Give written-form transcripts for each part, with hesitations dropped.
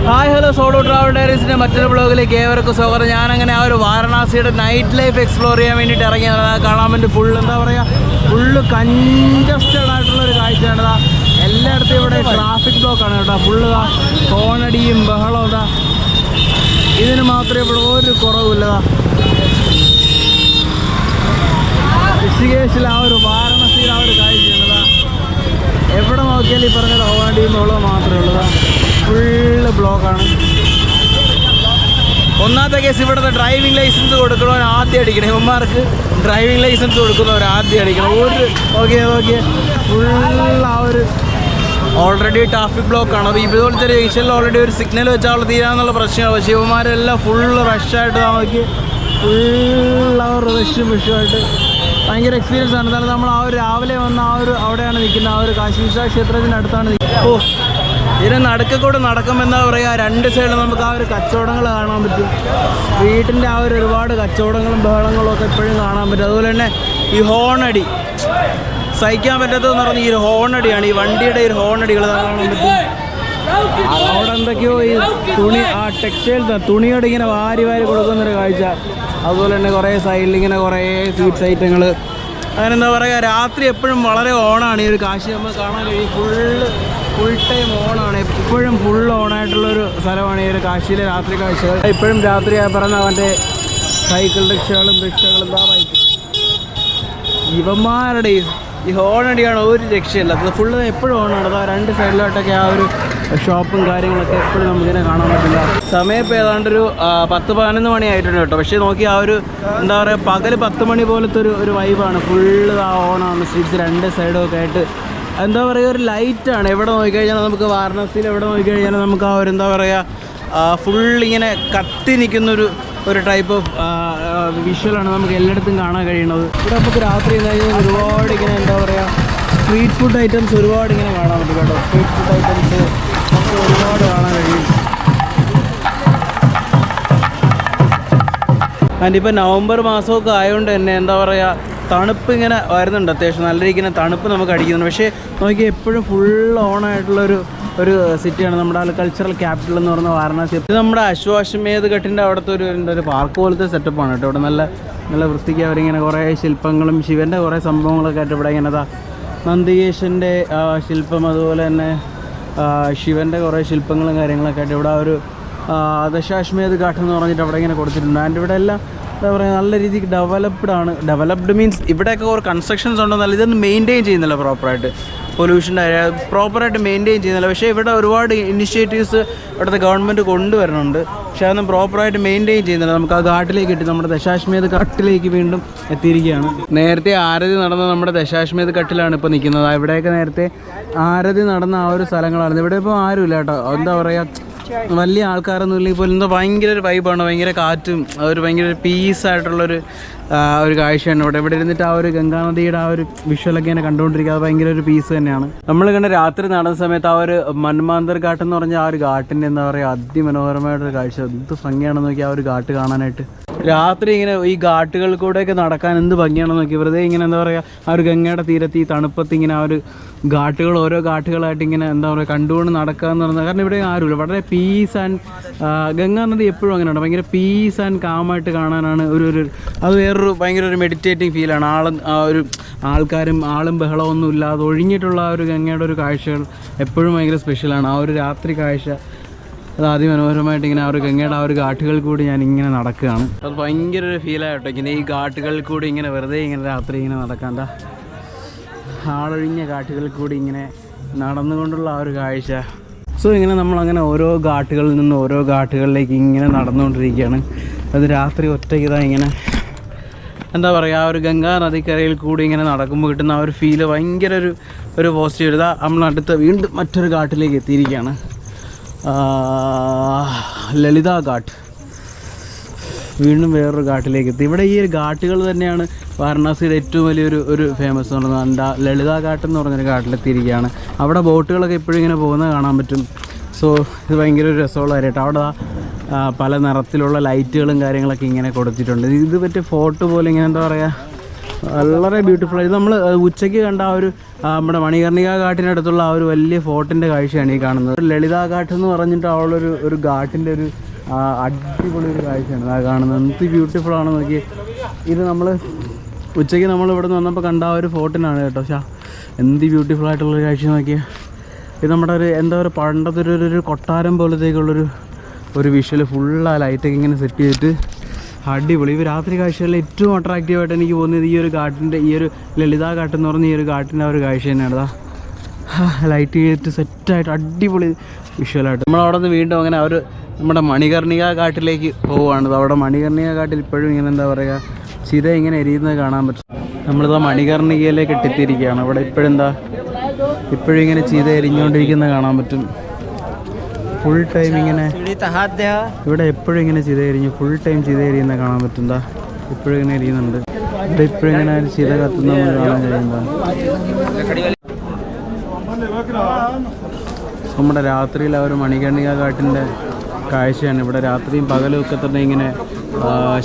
Hi hello solo travel ഡയറീസിൻ്റെ മറ്റൊരു ബ്ലോഗിലേക്ക് ഏവർക്കും സ്വാഗതം. ഞാനങ്ങനെ ആ ഒരു വാരണാസിയുടെ നൈറ്റ് ലൈഫ് എക്സ്പ്ലോർ ചെയ്യാൻ വേണ്ടിയിട്ട് ഇറങ്ങിയാണ്. കാണാൻ വേണ്ടി ഫുള്ള് എന്താ പറയുക, ഫുള്ള് കൺജസ്റ്റഡ് ആയിട്ടുള്ളൊരു കാഴ്ചയാണ്. എല്ലായിടത്തും ഇവിടെ ട്രാഫിക് ബ്ലോക്കാണ് കേട്ടോ. ഫുള്ള് ഹോണടിയും ബഹളവും ഇതാ, ഇതിന് മാത്രമേ ഇവിടെ ഒരു കുറവില്ല. ഋഷികേശിൽ ആ ഒരു വാരണാസിയിൽ ആ ഒരു കാഴ്ചയാണ്. എവിടെ നോക്കിയാലും ഈ പറഞ്ഞ ഹോണടിയും ബഹളവും മാത്രമേ ഉള്ളൂ. ഫുള്ള് ബ്ലോക്കാണ്. ഒന്നാമത്തെ കേസ് ഇവിടുത്തെ ഡ്രൈവിംഗ് ലൈസൻസ് കൊടുക്കണവർ ആദ്യം അടിക്കണം. ഇവന്മാർക്ക് ഡ്രൈവിംഗ് ലൈസൻസ് കൊടുക്കുന്നവർ ആദ്യം അടിക്കണം. ഒരു നോക്കിയേ ഫുൾ ആ ഒരു ഓൾറെഡി ട്രാഫിക് ബ്ലോക്കാണ്. അപ്പോൾ ഇതുപോലത്തെ ഒരു ജംഗ്ഷനിൽ ഓൾറെഡി ഒരു സിഗ്നൽ വെച്ചാൽ തീരാന്നുള്ള പ്രശ്നമാണ്. പക്ഷേ ഇവന്മാരെല്ലാം ഫുള്ള് റഷായിട്ട് നോക്കി ഫുൾ ആ ഒരു റഷുമായിട്ട് ഭയങ്കര എക്സ്പീരിയൻസ് ആണ്. എന്നാലും നമ്മൾ ആ ഒരു രാവിലെ വന്ന ആ ഒരു അവിടെയാണ് നിൽക്കുന്നത്. ആ ഒരു കാശി വിശ്വനാഥ ക്ഷേത്രത്തിനടുത്താണ് നിൽക്കുന്നത്. ഓ, ഇതിനെ നടുക്കൂടെ നടക്കുമ്പോൾ എന്താ പറയുക, രണ്ട് സൈഡിൽ നമുക്ക് ആ ഒരു കച്ചവടങ്ങൾ കാണാൻ പറ്റും. വീട്ടിൻ്റെ ആ ഒരു ഒരുപാട് കച്ചവടങ്ങളും ബഹളങ്ങളും ഒക്കെ എപ്പോഴും കാണാൻ പറ്റും. അതുപോലെ തന്നെ ഈ ഹോണടി സഹിക്കാൻ പറ്റാത്തതെന്ന് പറഞ്ഞാൽ ഈ ഒരു ഹോണടിയാണ്. ഈ വണ്ടിയുടെ ഒരു ഹോണടികൾ കാണാൻ പറ്റും. അവിടെ എന്തൊക്കെയോ ഈ തുണി, ആ ടെക്സ്റ്റൈൽ തുണിയോട് ഇങ്ങനെ വാരി കൊടുക്കുന്നൊരു കാഴ്ച. അതുപോലെ തന്നെ കുറേ സൈഡിൽ ഇങ്ങനെ കുറേ സ്വീറ്റ്സ് ഐറ്റങ്ങൾ, അങ്ങനെ എന്താ പറയുക, രാത്രി എപ്പോഴും വളരെ ഓണാണ് ഈ ഒരു കാശി. നമുക്ക് കാണാൻ കഴിയും ഫുൾ ടൈം ഓണാണ്. എപ്പോഴും ഫുൾ ഓണായിട്ടുള്ളൊരു സ്ഥലമാണ് ഈ ഒരു കാശിയിലെ രാത്രി കാഴ്ചകൾ. ഇപ്പോഴും രാത്രി പറഞ്ഞ അവൻ്റെ സൈക്കിൾ റിക്ഷകളും എന്താ ബൈക്ക്, ഇവന്മാരുടെ ഈ ഹോണടിയാണ് ഒരു രക്ഷയില്ല. അത് ഫുള്ള് എപ്പോഴും ഓണാണ്. അത് രണ്ട് സൈഡിലോട്ടൊക്കെ ആ ഒരു ഷോപ്പും കാര്യങ്ങളൊക്കെ എപ്പോഴും നമുക്കിങ്ങനെ കാണാൻ പറ്റില്ല. സമയം ഇപ്പോൾ ഏതാണ്ടൊരു 10-11 മണി ആയിട്ടുണ്ട് കേട്ടോ. പക്ഷേ നോക്കി ആ ഒരു എന്താ പറയുക, പകൽ 10 മണി പോലത്തെ ഒരു വൈബാണ്. ഫുള്ള് ആ ഓണാണ്. സ്ട്രീറ്റ്സ് രണ്ട് സൈഡും ഒക്കെ ആയിട്ട് എന്താ പറയുക, ഒരു ലൈറ്റാണ്. എവിടെ നോക്കിക്കഴിഞ്ഞാൽ നമുക്ക് വാരണാസിയിൽ എവിടെ നോക്കിക്കഴിഞ്ഞാൽ നമുക്ക് ആ ഒരു എന്താ പറയുക, ഫുള്ളിങ്ങനെ കത്തി നിൽക്കുന്നൊരു ടൈപ്പ് ഓഫ് വിഷ്വലാണ് നമുക്ക് എല്ലായിടത്തും കാണാൻ കഴിയുന്നത്. ഇവിടെ നമുക്ക് രാത്രി കഴിഞ്ഞാൽ ഒരുപാട് ഇങ്ങനെ എന്താ പറയുക, സ്ട്രീറ്റ് ഫുഡ് ഐറ്റംസ് ഒരുപാട് ഇങ്ങനെ കാണാൻ പറ്റും കേട്ടോ. സ്ട്രീറ്റ് ഫുഡ് ഐറ്റംസ് നമുക്ക് ഒരുപാട് കാണാൻ കഴിയും. അതിപ്പോൾ നവംബർ മാസമൊക്കെ ആയതുകൊണ്ട് തന്നെ എന്താ പറയുക, തണുപ്പ് ഇങ്ങനെ വരുന്നുണ്ട്. അത്യാവശ്യം നല്ല രീതിക്ക് തണുപ്പ് നമുക്ക് അടിക്കുന്നുണ്ട്. പക്ഷേ നോക്കി എപ്പോഴും ഫുൾ ഓണായിട്ടുള്ളൊരു സിറ്റിയാണ് നമ്മുടെ കൾച്ചറൽ ക്യാപിറ്റൽ എന്ന് പറയുന്ന വാരണാസി. ഇത് നമ്മുടെ അശ്വമേധ് ഘട്ടിൻ്റെ അവിടുത്തെ ഒരു പാർക്ക് പോലത്തെ സെറ്റപ്പാണ് കേട്ടോ. ഇവിടെ നല്ല വൃത്തിക്ക് അവരിങ്ങനെ കുറേ ശില്പങ്ങളും ശിവൻ്റെ കുറേ സംഭവങ്ങളൊക്കെ ആയിട്ട് ഇവിടെ ഇങ്ങനെ നന്ദികേശൻ്റെ ശില്പം, അതുപോലെ തന്നെ ശിവൻ്റെ കുറേ ശില്പങ്ങളും കാര്യങ്ങളൊക്കെ ആയിട്ട് ഇവിടെ ഒരു ദശാശ്വമേധ് ഘാട്ട് എന്ന് പറഞ്ഞിട്ട് അവിടെ ഇങ്ങനെ കൊടുത്തിട്ടുണ്ട്. ആൻഡ് ഇവിടെ എല്ലാം എന്താ പറയുക, നല്ല രീതിക്ക് ഡെവലപ്ഡ് മീൻസ് ഇവിടെയൊക്കെ കുറേ കൺസ്ട്രക്ഷൻസ് ഉണ്ടെന്നല്ല, ഇതൊന്നും മെയിൻറ്റെയിൻ ചെയ്യുന്നില്ല പ്രോപ്പറായിട്ട്. പൊല്യൂഷൻ്റെ പ്രോപ്പറായിട്ട് മെയിൻറ്റെയിൻ ചെയ്യുന്നില്ല. പക്ഷേ ഇവിടെ ഒരുപാട് ഇനിഷ്യേറ്റീവ്സ് ഇവിടുത്തെ ഗവൺമെൻറ് കൊണ്ടുവരുന്നുണ്ട്. പക്ഷേ അതൊന്നും പ്രോപ്പറായിട്ട് മെയിൻറ്റെയിൻ ചെയ്യുന്നില്ല. നമുക്ക് ആ ഘാട്ടിലേക്ക് എത്തി നമ്മുടെ ദശാശ്വമേധ് ഘട്ടിലേക്ക് വീണ്ടും എത്തിയിരിക്കുകയാണ്. നേരത്തെ ആരതി നടന്ന നമ്മുടെ ദശാശ്വമേധ് ഘട്ടിലാണ് ഇപ്പോൾ നിൽക്കുന്നത്. ഇവിടെയൊക്കെ നേരത്തെ ആരതി നടന്ന ആ ഒരു സ്ഥലങ്ങളാണ്. ഇവിടെ ഇപ്പോൾ ആരുമില്ല കേട്ടോ. എന്താ പറയുക, വലിയ ആൾക്കാരൊന്നും ഇല്ലെങ്കിൽ പോലും എന്താ ഭയങ്കര ഒരു വൈബാണ്. ഭയങ്കര കാറ്റും ഒരു ഭയങ്കര പീസായിട്ടുള്ളൊരു കാഴ്ചയാണ് ഇവിടെ ഇരുന്നിട്ട് ആ ഒരു ഗംഗാനദിയുടെ ആ ഒരു വിഷ്വലൊക്കെ ഇങ്ങനെ കണ്ടുകൊണ്ടിരിക്കുക. അത് ഭയങ്കര ഒരു പീസ് തന്നെയാണ്. നമ്മൾ കണ്ട രാത്രി നടന്ന സമയത്ത് ആ ഒരു മന്മാന്തർ ഘാട്ട് എന്ന് പറഞ്ഞാൽ ആ ഒരു ഘാട്ടിൻ്റെ എന്താ പറയുക, അതിമനോഹരമായിട്ടൊരു കാഴ്ച. എന്ത് ഭംഗിയാണെന്ന് നോക്കി ആ ഒരു ഘാട്ട് കാണാനായിട്ട്. രാത്രി ഇങ്ങനെ ഈ ഘാട്ടുകളിൽ കൂടെയൊക്കെ നടക്കാൻ എന്ത് ഭംഗിയാണെന്ന് നോക്കി. വെറുതെ ഇങ്ങനെ എന്താ പറയുക, ആ ഒരു ഗംഗയുടെ തീരത്ത് ഈ തണുപ്പത്ത് ഇങ്ങനെ ആ ഒരു ഘാട്ടുകൾ ഓരോ ഘാട്ടുകളായിട്ട് ഇങ്ങനെ എന്താ പറയുക കണ്ടുകൊണ്ട് നടക്കുക എന്ന് പറഞ്ഞാൽ, കാരണം ഇവിടെ ആരുമില്ല. വളരെ പീസ് ആൻഡ് ഗംഗാ നദി എപ്പോഴും അങ്ങനെയാണ്. ഭയങ്കര പീസ് ആൻഡ് കാമായിട്ട് കാണാനാണ് അത് വേറൊരു ഭയങ്കര ഒരു മെഡിറ്റേറ്റിംഗ് ഫീലാണ്. ആളും ബഹളമൊന്നും ഇല്ലാതെ ഒഴിഞ്ഞിട്ടുള്ള ആ ഒരു ഗംഗയുടെ ഒരു കാഴ്ചകൾ എപ്പോഴും ഭയങ്കര സ്പെഷ്യലാണ്. ആ ഒരു രാത്രി കാഴ്ച അത് അതിമനോഹരമായിട്ട് ഇങ്ങനെ ആ ഒരു ഗംഗയുടെ ആ ഒരു ഘാട്ടുകളിൽ കൂടി ഞാൻ ഇങ്ങനെ നടക്കുകയാണ്. അത് ഭയങ്കര ഒരു ഫീലായിട്ടോ. ഇങ്ങനെ ഈ ഘാട്ടുകളിൽ കൂടി ഇങ്ങനെ വെറുതെ ഇങ്ങനെ രാത്രി ഇങ്ങനെ നടക്കാൻ, ആളൊഴിഞ്ഞ ഘാട്ടുകളിൽ കൂടി ഇങ്ങനെ നടന്നുകൊണ്ടുള്ള ആ ഒരു കാഴ്ച. സോ ഇങ്ങനെ നമ്മളങ്ങനെ ഓരോ ഘാട്ടുകളിൽ നിന്ന് ഓരോ ഘാട്ടുകളിലേക്ക് ഇങ്ങനെ നടന്നുകൊണ്ടിരിക്കുകയാണ്. അത് രാത്രി ഒറ്റയ്ക്ക് ഇങ്ങനെ എന്താ പറയുക, ആ ഒരു ഗംഗാ നദിക്കരയിൽ കൂടി ഇങ്ങനെ നടക്കുമ്പോൾ കിട്ടുന്ന ആ ഒരു ഫീല് ഭയങ്കര ഒരു പോസിറ്റീവ്. നമ്മളടുത്ത് വീണ്ടും മറ്റൊരു ഘാട്ടിലേക്ക് എത്തിയിരിക്കുകയാണ്. ലളിതാ ഘാട്ട്. വീണ്ടും വേറൊരു ഘാട്ടിലേക്ക് എത്തി. ഇവിടെ ഈ ഒരു ഘാട്ടുകൾ തന്നെയാണ് വാരണാസിയുടെ ഏറ്റവും വലിയൊരു ഫേമസ് എന്ന് പറയുന്നത്. ലളിതാ ഘാട്ട് എന്ന് പറഞ്ഞൊരു ഘാട്ടിലെത്തിയിരിക്കുകയാണ്. അവിടെ ബോട്ടുകളൊക്കെ ഇപ്പോഴും ഇങ്ങനെ പോകുന്നത് കാണാൻ പറ്റും. സോ ഇത് ഭയങ്കര ഒരു രസമുള്ള കാര്യമായിട്ട് അവിടെ പല നിറത്തിലുള്ള ലൈറ്റുകളും കാര്യങ്ങളൊക്കെ ഇങ്ങനെ കൊടുത്തിട്ടുണ്ട്. ഇത് പറ്റിയ ഫോട്ടോ പോലെ ഇങ്ങനെ എന്താ പറയുക, വളരെ ബ്യൂട്ടിഫുൾ ആയി. നമ്മൾ ഉച്ചയ്ക്ക് കണ്ട ആ ഒരു നമ്മുടെ മണികർണിക ഘാട്ടിനടുത്തുള്ള ആ ഒരു വലിയ ഫോർട്ടിൻ്റെ കാഴ്ചയാണ് ഈ കാണുന്നത്. ലളിതാ ഘാട്ട് എന്ന് പറഞ്ഞിട്ട് ഒരു ഘാട്ടിൻ്റെ ഒരു അടിപൊളി ഒരു കാഴ്ചയാണ് ആ കാണുന്നത്. എന്ത് ബ്യൂട്ടിഫുൾ ആണ് നോക്കി. ഇത് നമ്മൾ ഉച്ചയ്ക്ക് നമ്മൾ ഇവിടെ നിന്ന് വന്നപ്പോൾ കണ്ട ആ ഒരു ഫോർട്ടിനാണ് കേട്ടോ. പക്ഷേ എന്ത് ബ്യൂട്ടിഫുൾ ആയിട്ടുള്ളൊരു കാഴ്ച നോക്കിയാൽ. ഇത് നമ്മുടെ ഒരു എന്താ പറയുക പണ്ടത്തെ ഒരു കൊട്ടാരം പോലത്തേക്കുള്ളൊരു വിഷ്വൽ ഫുൾ ആ ലൈറ്റൊക്കെ ഇങ്ങനെ സെറ്റ് ചെയ്തിട്ട് അടിപൊളി. ഈ രാത്രി കാഴ്ചകളിൽ ഏറ്റവും അട്രാക്റ്റീവായിട്ട് എനിക്ക് തോന്നിയത് ഈ ഒരു ഘാട്ടിൻ്റെ ഈ ഒരു ലളിതാ ഘാട്ട് എന്ന് പറഞ്ഞ ഈ ഒരു ഘാട്ടിൻ്റെ ആ ഒരു കാഴ്ച തന്നെയാണ്. ലൈറ്റ് ചെയ്തിട്ട് സെറ്റായിട്ട് അടിപൊളി വിഷ്വലായിട്ട്. നമ്മളവിടെ നിന്ന് വീണ്ടും അങ്ങനെ നമ്മുടെ മണികർണിക ഘാട്ടിലേക്ക് പോവുകയാണ്. അവിടെ മണികർണിക ഘാട്ടിൽ ഇപ്പോഴും ഇങ്ങനെ എന്താ പറയുക ചിത ഇങ്ങനെ എരിയുന്നത് കാണാൻ പറ്റും. നമ്മളിതാ മണികർണികയിലേക്ക് എത്തിയിരിക്കുകയാണ്. അവിടെ ഇപ്പോഴും ഇങ്ങനെ ചിത എരിഞ്ഞുകൊണ്ടിരിക്കുന്നത് കാണാൻ പറ്റും. ഫുൾ ടൈം ഇങ്ങനെ ഇവിടെ എപ്പോഴും ഇങ്ങനെ ചിത എരിഞ്ഞ് ഫുൾ ടൈം ചിത എരിയുന്നത് കാണാൻ പറ്റും. ഇപ്പോഴും ഇങ്ങനെ എരിയുന്നുണ്ട്. ഇവിടെ ഇപ്പോഴും ഇങ്ങനെ ചിത കത്തുന്ന കാണാൻ കഴിയുന്നതാ. നമ്മുടെ രാത്രിയിൽ ആ ഒരു മണികർണിക ഘാട്ടിൻ്റെ കാഴ്ചയാണ്. ഇവിടെ രാത്രിയും പകലും ഒക്കെ തന്നെ ഇങ്ങനെ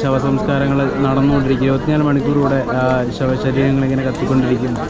ശവസംസ്കാരങ്ങൾ നടന്നുകൊണ്ടിരിക്കും. 24 മണിക്കൂർ ഇവിടെ ശവശരീരങ്ങൾ ഇങ്ങനെ കത്തിക്കൊണ്ടിരിക്കും.